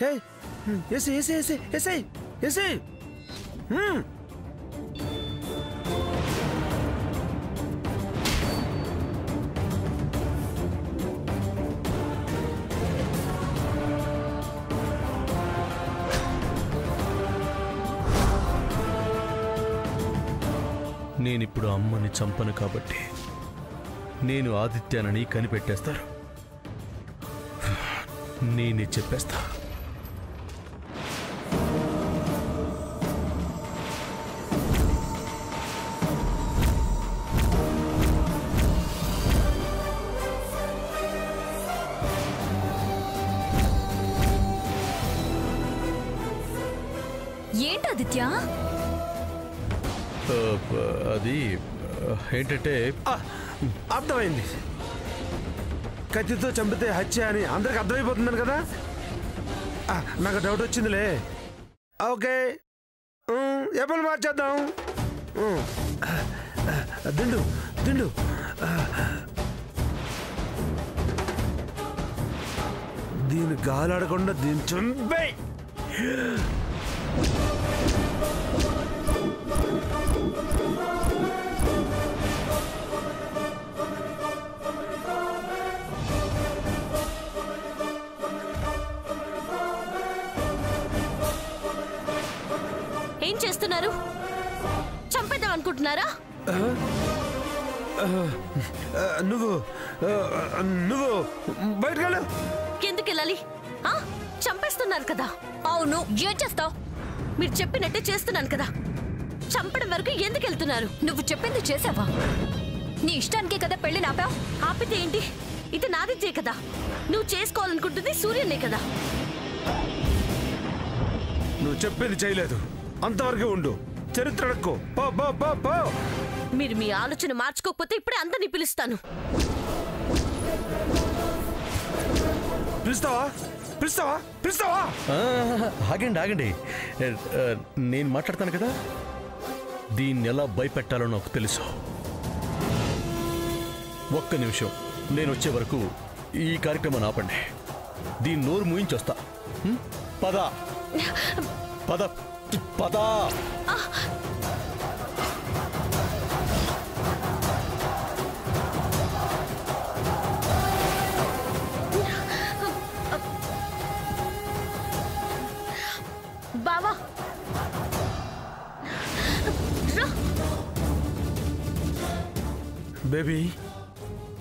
హే ఏసే ఏసే ఏసే ఏసే ఏసే నేనిప్పుడు అమ్మని చంపను కాబట్టి నేను ఆదిత్యానని కనిపెట్టేస్తారు. నేనే చెప్పేస్తా. ఏంటాదిత్య? అది ఏంటంటే అర్థమైంది. కత్తితో చంపితే హత్య అని అందరికి అర్థమైపోతుందని కదా. నాకు డౌట్ వచ్చిందిలే. ఓకే ఎప్పుడు మార్చేద్దాం. దిండు దిండు. దీన్ని గాలాడకుండా దీన్ని చంపే. ఏం చేస్తున్నారు? చంపేద్దాం అనుకుంటున్నారా? నువ్వు నువ్వు బయటకు వెళ్ళు. ఎందుకు వెళ్ళాలి? చంపేస్తున్నారు కదా. అవును, ఏం చేస్తావు? మీరు చెప్పినట్టే చేస్తున్నాను కదా. చంపడం వరకు ఎందుకు వెళ్తున్నారు? నువ్వు చెప్పింది చేసావా? నీ ఇష్టానికే కదా పెళ్లి నాపావు. ఆపితే ఏంటి? ఇది నాదిత్యే కదా. నువ్వు చేసుకోవాలనుకుంటుంది సూర్యనే కదా. నువ్వు చెప్పింది చేయలేదు, అంతవరకే ఉండు. చరిత్ర అడక్కో. మీరు మీ ఆలోచన మార్చుకోకపోతే ఇప్పుడే అందరినీ పిలుస్తాను. పిలుస్తావా పిలుస్తావా పిలుస్తావా? ఆగండి ఆగండి, నేను మాట్లాడతాను కదా. దీన్ని ఎలా భయపెట్టాలో నాకు తెలుసు. ఒక్క నిమిషం, నేను వచ్చే వరకు ఈ కార్యక్రమాన్ని ఆపండి. దీన్ని నోరు మూయించొస్తా. పద పద పద. బావా బేబీ,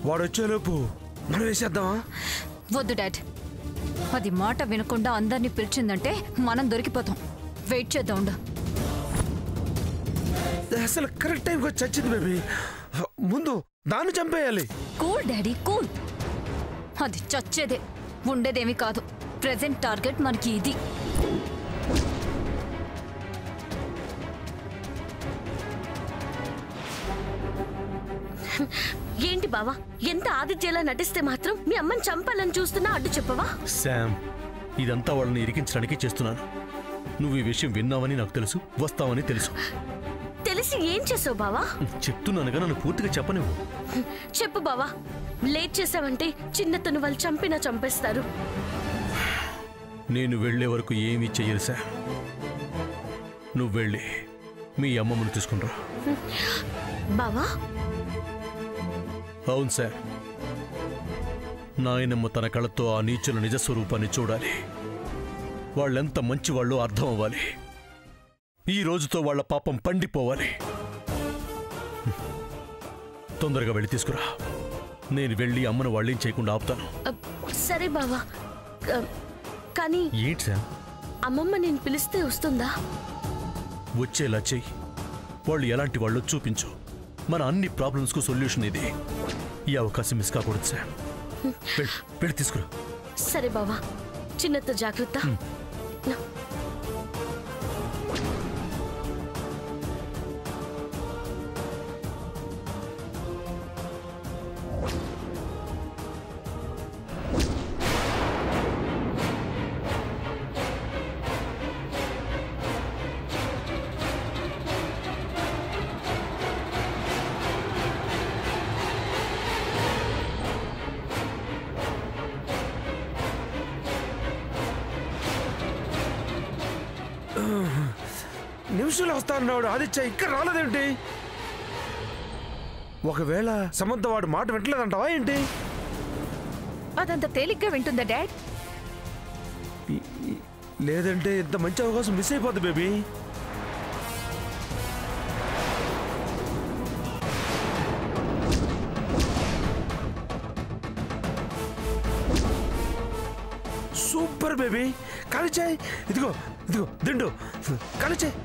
వాడు వచ్చేలోపు మనం వేసేద్దామా? వద్దు డాడ్. అది మాట వినకుండా అందరినీ పిలిచిందంటే మనం దొరికిపోతాం. వెయిట్ చేద్దాం. అసలు కరెక్ట్ టైంకి వచ్చి చచ్చింది బేబీ. ముందు దాన్ని చంపేయాలి. Cool daddy cool. అది చచ్చేదే, ఉండేదేమీ కాదు. ప్రెజెంట్ టార్గెట్ మనకి ఇది. ఏంటి బావా, ఎంత ఆదిత్యలా నటిస్తే మాత్రం మీ అమ్మని చంపాలని చూస్తున్నా అడ్డు చెప్పవా? శామ్, ఇదంతా వాళ్ళని ఇరికించడానికి చేస్తున్నాను. నువ్వు ఈ విషయం విన్నావని నాకు తెలుసు, వస్తావని తెలుసు. తెలిసి ఏం చేసావు బావా? చెప్తున్నానుగా, నన్ను పూర్తిగా చెప్పనివ్వు. చెప్పు బావా. లేట్ చేసావంటే చిన్నతను వాళ్ళు చంపినా చంపేస్తారు. నేను వెళ్లే వరకు ఏమీ చెయ్యరు శామ్. నువ్వు వెళ్ళి మీ అమ్మమ్మను తీసుకునిరా. బావా? అవును సార్, నాయనమ్మ తన కళ్ళతో ఆ నీచుల నిజస్వరూపాన్ని చూడాలి. వాళ్ళెంత మంచివాళ్ళో అర్థం అవ్వాలి. ఈ రోజుతో వాళ్ల పాపం పండిపోవాలి. తొందరగా వెళ్ళి తీసుకురా. నేను వెళ్ళి అమ్మను వాళ్ళేం చేయకుండా ఆపుతాను. సరే బావా, కానీ ఏంటి సార్? అమ్మమ్మ నేను పిలిస్తే వస్తుందా? వచ్చేలా చెయ్యి. వాళ్ళు ఎలాంటి వాళ్ళు చూపించు. మన అన్ని ప్రాబ్లమ్స్కు సొల్యూషన్ ఇది. ఈ అవకాశం మిస్ కాకూడదు సార్. వెళ్ళి తీసుకురా. సరే బావా, చిన్నత జాగ్రత్త. నిమిషంలో వస్తానన్నాడు ఆదిత్య, ఇంకా రాలేదేంటి? ఒకవేళ సమంత వాడు మాట వింటలేదంటావా ఏంటి? అదంత తేలిగ్గా వింటుందా డాడ్? లేదంటే ఇంత మంచి అవకాశం మిస్ అయిపోద్ది బేబీ. Super baby, కాలిచాయ్. ఇదిగో ఇదిగో దిండు, కాలిచాయ్.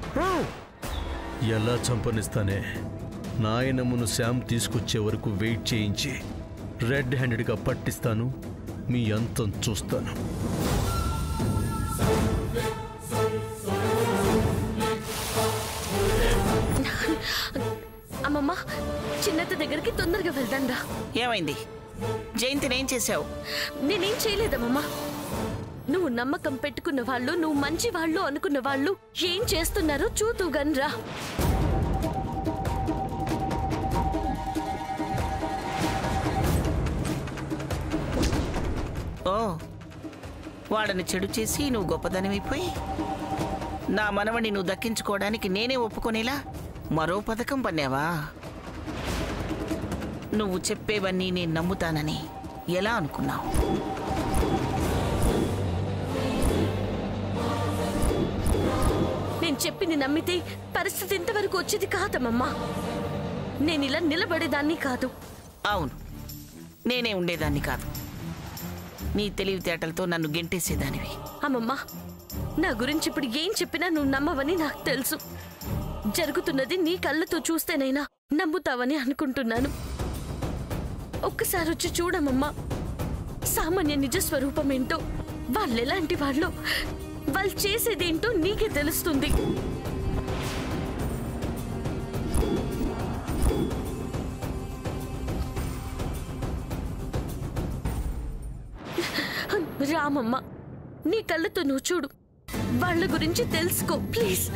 ఎలా చంపనిస్తానే? నాయనమ్మను శ్యామ్ తీసుకొచ్చే వరకు వెయిట్ చేయించి రెడ్ హ్యాండెడ్గా పట్టిస్తాను. మీ అంతం చూస్తాను. అమ్మమ్మ, చిన్నత దగ్గరికి తొందరగా వెళ్దాంరా. ఏమైంది? జయంతినేం చేశావు? నేనేం చేయలేదమ్మమ్మ. నువ్వు నమ్మకం పెట్టుకున్న వాళ్ళు, నువ్వు మంచి వాళ్ళు అనుకున్న వాళ్ళు ఏం చేస్తున్నారో చూతుగన్రా. ఓ, వాడని చెడు చేసి నువ్వు గొప్పదనమైపోయి నా మనవని నువ్వు దక్కించుకోవడానికి నేనే ఒప్పుకొనేలా మరో పథకం పన్నావా? నువ్వు చెప్పేవన్నీ నేను నమ్ముతానని ఎలా అనుకున్నావు? నేను చెప్పింది నమ్మితే పరిస్థితి ఇంతవరకు వచ్చేది కాదమ్మమ్మా. నేను ఇలా నిలబడేదాన్ని కాదు. అవును, నేనే ఉండేదాన్ని కాదు. నీ తెలివితేటలతో నన్ను గెంటేసేదానివి. అమ్మమ్మా, నా గురించి ఇప్పుడు ఏం చెప్పినా నువ్వు నమ్మవని నాకు తెలుసు. జరుగుతున్నది నీ కళ్ళతో చూస్తేనైనా నమ్ముతావని అనుకుంటున్నాను. ఒక్కసారి వచ్చి చూడమమ్మా. సామాన్య నిజ స్వరూపం ఏంటో, వాళ్ళెలాంటి వాళ్ళో, వాళ్ళు చేసేదేంటో నీకే తెలుస్తుంది. రామమ్మ, నీ కళ్ళతో నువ్వు చూడు. వాళ్ళ గురించి తెలుసుకో ప్లీజ్.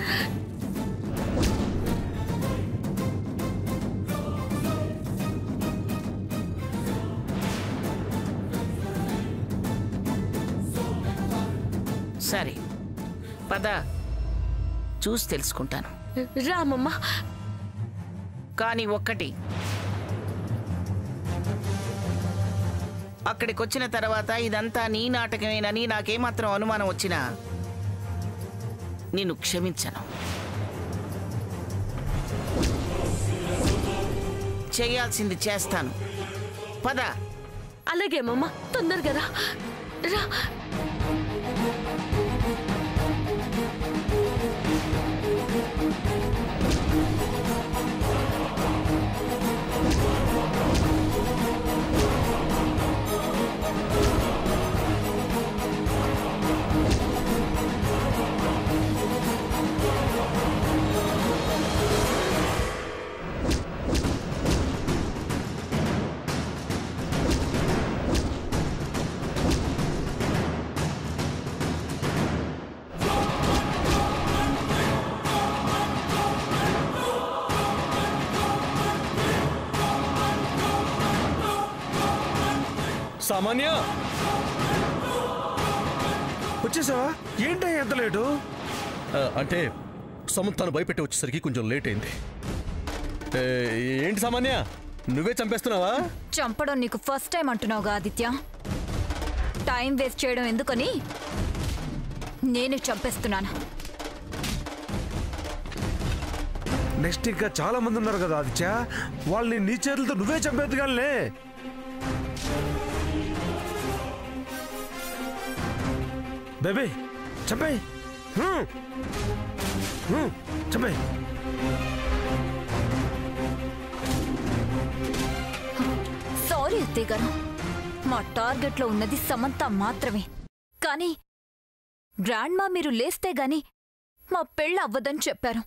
సరే పద, చూసి తెలుసుకుంటాను. రామమ్మ, కానీ ఒక్కటి, అక్కడికొచ్చిన తర్వాత ఇదంతా నీ నాటకమేనని నాకేమాత్రం అనుమానం వచ్చినా నిన్ను క్షమించను. చేయాల్సింది చేస్తాను. పద. అలాగే మమ్మ, తొందరగా రా. రా. సామాన్య, వచ్చేసావా? ఏంటో ఎంత లేటు? అంటే సమంతాను భయపెట్టి వచ్చేసరికి కొంచెం లేట్ అయింది. ఏంటి సామాన్య, నువ్వే చంపేస్తున్నావా? చంపడం నీకు ఫస్ట్ టైం అంటున్నావుగా ఆదిత్య. టైం వేస్ట్ చేయడం ఎందుకని నేను చంపేస్తున్నాను. నెక్స్ట్ ఇంకా చాలా మంది ఉన్నారు కదా ఆదిత్య, వాళ్ళని నీ చేతులతో నువ్వే చంపేద్దుగానే. బేబీ చంపే, చంపే. సారీ అత్తయ్య గారు, మా టార్గెట్లో ఉన్నది సమంత మాత్రమే. కానీ గ్రాండ్ మా మీరు లేస్తే గాని మా పెళ్ళి అవ్వదని చెప్పారు.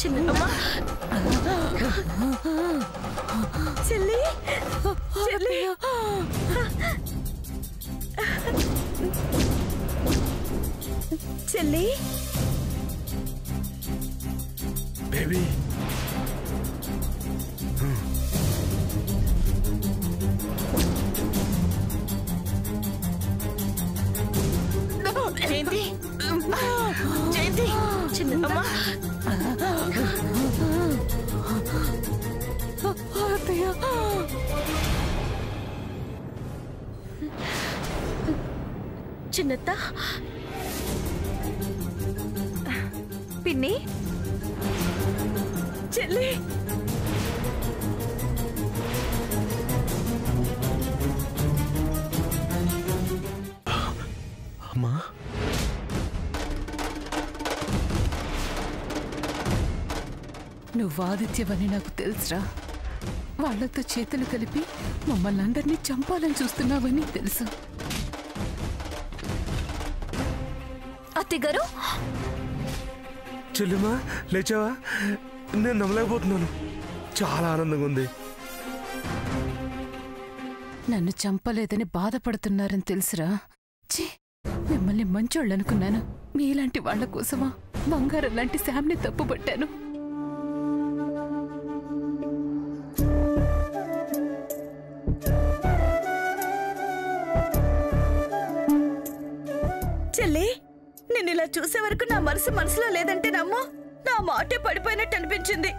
చిన్నమ్మా చెల్లి చెల్లి చెల్లి బేబీ జయంతి జయంతి చిన్నమ్మా చిన్నత్త పిన్ని చెల్లి అమ్మా నువ్వు ఆదిత్యవని నాకు తెలుసురా. వాళ్లతో చేతులు కలిపి మమ్మల్ని అందరినీ చంపాలని చూస్తున్నావని తెలుసు. అత్తయ్య గారు చెల్లిమా లేచావా? నేను నమ్మలేకపోతున్నాను. చాలా ఆనందంగా ఉంది. నన్ను చంపలేదని బాధపడుతున్నారని తెలుసురా. ఛీ, మిమ్మల్ని మంచోళ్ళనుకున్నాను. మీలాంటి వాళ్ల కోసమా బంగారం లాంటి శామ్ని తప్పుపట్టాను. చెల్లి నేను ఇలా చూసే వరకు నా మనసులో లేదంటే నమ్ము, నా మాటే పడిపోయినట్టు అనిపించింది.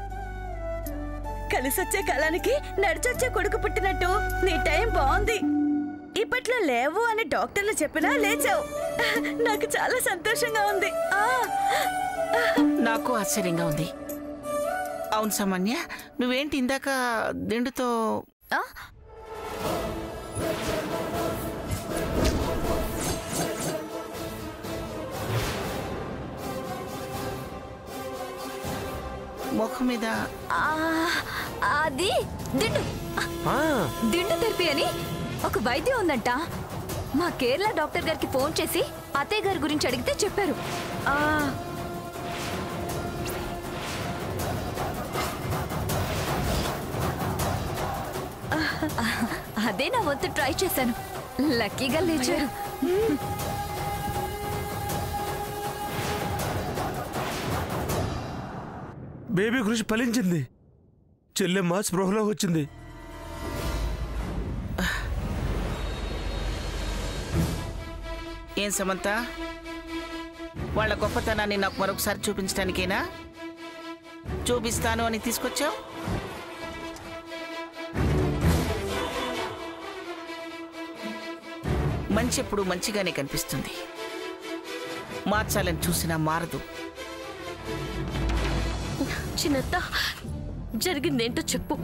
కలిసొచ్చే కాలానికి నడిచొచ్చే కొడుకు పుట్టినట్టు నీ టైం బాగుంది. ఇప్పట్లో లేవు అని డాక్టర్లు చెప్పినా లేచావు. నాకు చాలా సంతోషంగా ఉంది. నాకు ఆశ్చర్యంగా ఉంది. అవును సామాన్య, నువ్వేంటి ఇందాక దిండుతో ముఖం మీద అది దిండు దిండు తెరిపి అని ఒక వైద్యం ఉందంట. మా కేరళ డాక్టర్ గారికి ఫోన్ చేసి అత్తయ్య గారి గురించి అడిగితే చెప్పారు. అదే నా వంతు ట్రై చేశాను. లక్కీగా లేచారు. బేబీ కృషి ఫలించింది. చెల్లెమ్మ స్పృహలో వచ్చింది. ఏం సమంత, వాళ్ళ గొప్పతనాన్ని నాకు మరొకసారి చూపించడానికేనా చూపిస్తాను అని తీసుకొచ్చావు? మంచి ఎప్పుడు మంచిగానే కనిపిస్తుంది. మార్చాలని చూసినా మారదు. చిన్నత్త, జరిగిందేంటో చెప్పు.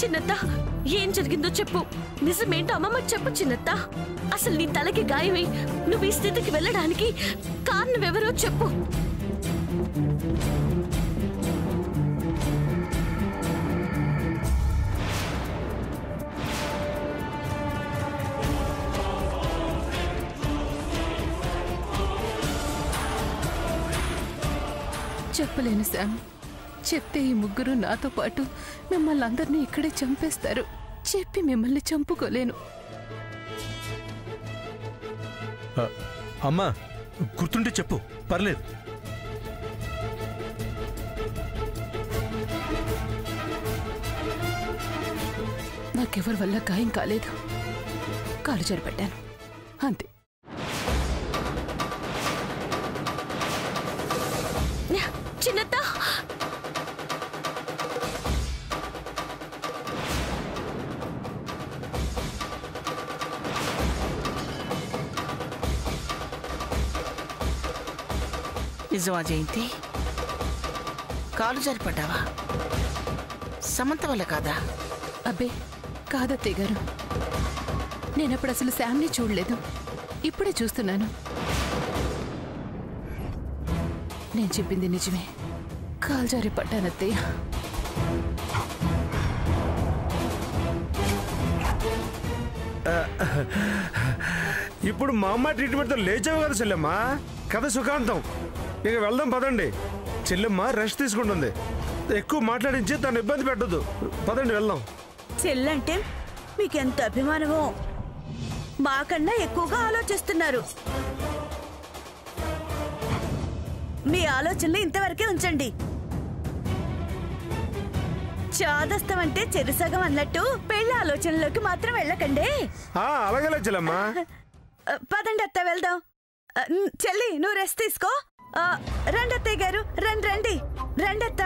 చిన్నత్త, ఏం జరిగిందో చెప్పు. నిజమేంటో అమ్మమ్మకి చెప్పు చిన్నత్త. అసలు నీ తలకి గాయమై నువ్వు ఈ స్థితికి వెళ్ళడానికి కారణం ఎవరో చెప్పు. చెప్పలేను శామ్. చెప్తే ఈ ముగ్గురు నాతో పాటు మిమ్మల్ని అందరినీ ఇక్కడే చంపేస్తారు. చెప్పి మిమ్మల్ని చంపుకోలేను. అమ్మా, గుర్తుంటే చెప్పు, పర్లేదు. నాకెవరి వల్ల గాయం కాలేదు. కాలు జరిపెట్టాను అంతే. చిన్నత్త, నిజమా జయంతి? కాలు జారిపడ్డావా? సమంత వల్ల కాదా? అబ్బే కాదత్తయ్య గారు. నేనప్పుడు అసలు శామ్ని చూడలేదు. ఇప్పుడే చూస్తున్నాను. నేను చెప్పింది నిజమే. కాలు జారి పడ్డానత్తయ్య. ఇప్పుడు మా అమ్మ ట్రీట్మెంట్తో లేచావు కదా చెల్లెమ్మ, కథ సుఖాంతం. ఇక వెళ్దాం పదండి. చెల్లెమ్మ రెస్ట్ తీసుకుంటుంది, ఎక్కువ మాట్లాడించి తను ఇబ్బంది పెట్టదు. పదండి వెళ్దాం. చెల్లంటే మీకెంత అభిమానమో, మాకన్నా ఎక్కువగా ఆలోచిస్తున్నారు. మీ ఆలోచనలు ఇంతవరకే ఉంచండి. చాదస్తం అంటే చెరుసగం అన్నట్టు పెళ్లి ఆలోచనలోకి మాత్రం వెళ్ళకండి. అలాగే చెల్లెమ్మ. పదండి అత్త వెళ్దాం. చెల్లి నువ్వు రెస్ట్ తీసుకో. రండి అత్తయ్య గారు, రండి రండి రండి అత్త.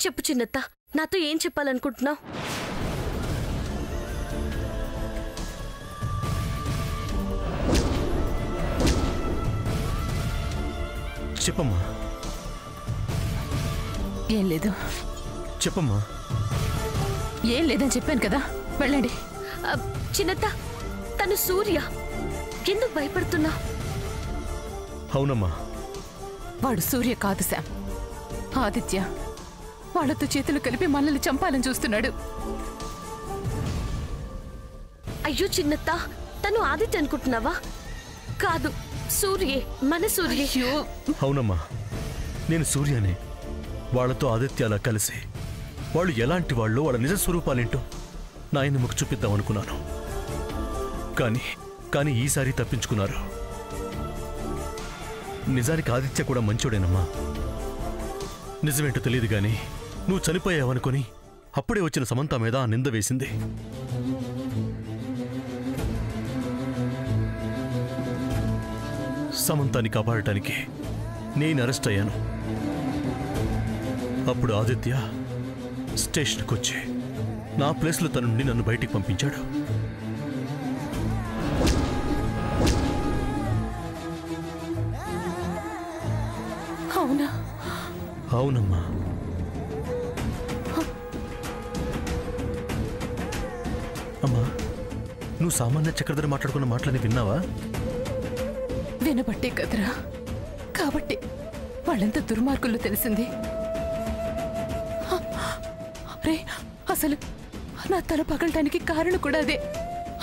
చెప్పు చిన్నత్త, నాతో ఏం చెప్పాలనుకుంటున్నావు? చెప్పమ్మా. ఏం లేదు. చెప్పమ్మా. ఏం లేదని చెప్పాను కదా, వెళ్ళండి. చిన్నత్త, తను సూర్య, ఎందుకు భయపడుతున్నా? అవునమ్మా. వాడు సూర్య కాదు శామ్, ఆదిత్య. వాళ్ళతో చేతులు కలిపి మనల్ని చంపాలని చూస్తున్నాడు. అయ్యో చిన్నత్త, తను ఆదిత్య అనుకుంటున్నావా? కాదు, సూర్యే, మన సూర్య. అవునమ్మా, నేను సూర్యనే. వాళ్లతో ఆదిత్యాలా కలిసి వాళ్ళు ఎలాంటి వాళ్ళు, వాళ్ళ నిజ స్వరూపాలేంటో నాయనమ్మకు చూపిద్దాం అనుకున్నాను. కానీ ఈసారి తప్పించుకున్నారు. నిజానికి ఆదిత్య కూడా మంచోడేనమ్మా. నిజమేంటో తెలియదు గాని నువ్వు చనిపోయావనుకొని అప్పుడే వచ్చిన సమంత మీద ఆ నింద వేసింది. సమంతాన్ని కాపాడటానికి నేను అరెస్ట్ అయ్యాను. అప్పుడు ఆదిత్య స్టేషన్కి వచ్చి నా ప్లేస్లో తన నుండి నన్ను బయటికి పంపించాడు. అవునా? అవునమ్మా. అమ్మా, నువ్వు సామాన్య చక్రధర మాట్లాడుకున్న మాటలని విన్నావా? వినబట్టే కదరా, కాబట్టి వాళ్ళంత దుర్మార్గుల్లో తెలిసింది. రే, అసలు నా తల పగలటానికి కారణం కూడా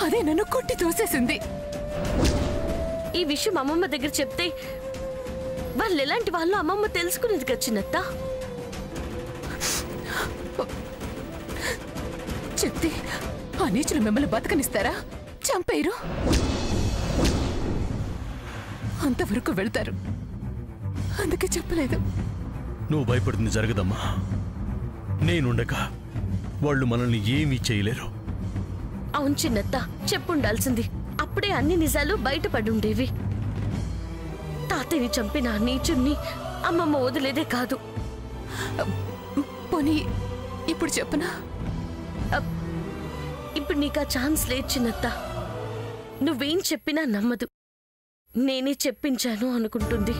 అదే నన్ను కొట్టి తోసేసింది. ఈ విషయం అమ్మమ్మ దగ్గర చెప్తే వాళ్ళు ఎలాంటి వాళ్ళు అమ్మమ్మ తెలుసుకునేది కదా చిన్నత్త. చెప్తే ఆ నీచులు మిమ్మల్ని బతకనిస్తారా? చంపేరు. అంతవరకు వెళ్తారు. అందుకే చెప్పలేదు. నువ్వు భయపడుతుంది జరగదమ్మా. నేనుండక వాళ్ళు మనల్ని ఏమీ చేయలేరు. అవును చిన్నత్త, చెప్పుండాల్సింది. అప్పుడే అన్ని నిజాలు బయటపడి ఉండేవి. తాతయ్యని చంపిన నీచుణ్ణి అమ్మమ్మ వదిలేదే కాదు. పోనీ ఇప్పుడు చెప్పనా? ఇప్పుడు నీకు ఆ ఛాన్స్ లేదు చిన్నత్త. నువ్వేం చెప్పినా నమ్మదు. నేనే చెప్పించాను అనుకుంటుంది.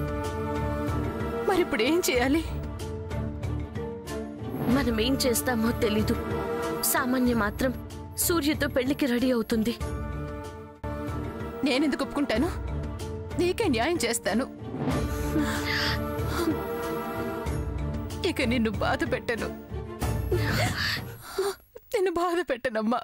మరిప్పుడు ఏం చేయాలి? మనమేం చేస్తామో తెలీదు. సామాన్య మాత్రం సూర్యతో పెళ్లికి రెడీ అవుతుంది. నేనెందుకు ఒప్పుకుంటాను? నీకే న్యాయం చేస్తాను. ఇక నిన్ను బాధ పెట్టను. నిన్ను బాధ పెట్టనమ్మా.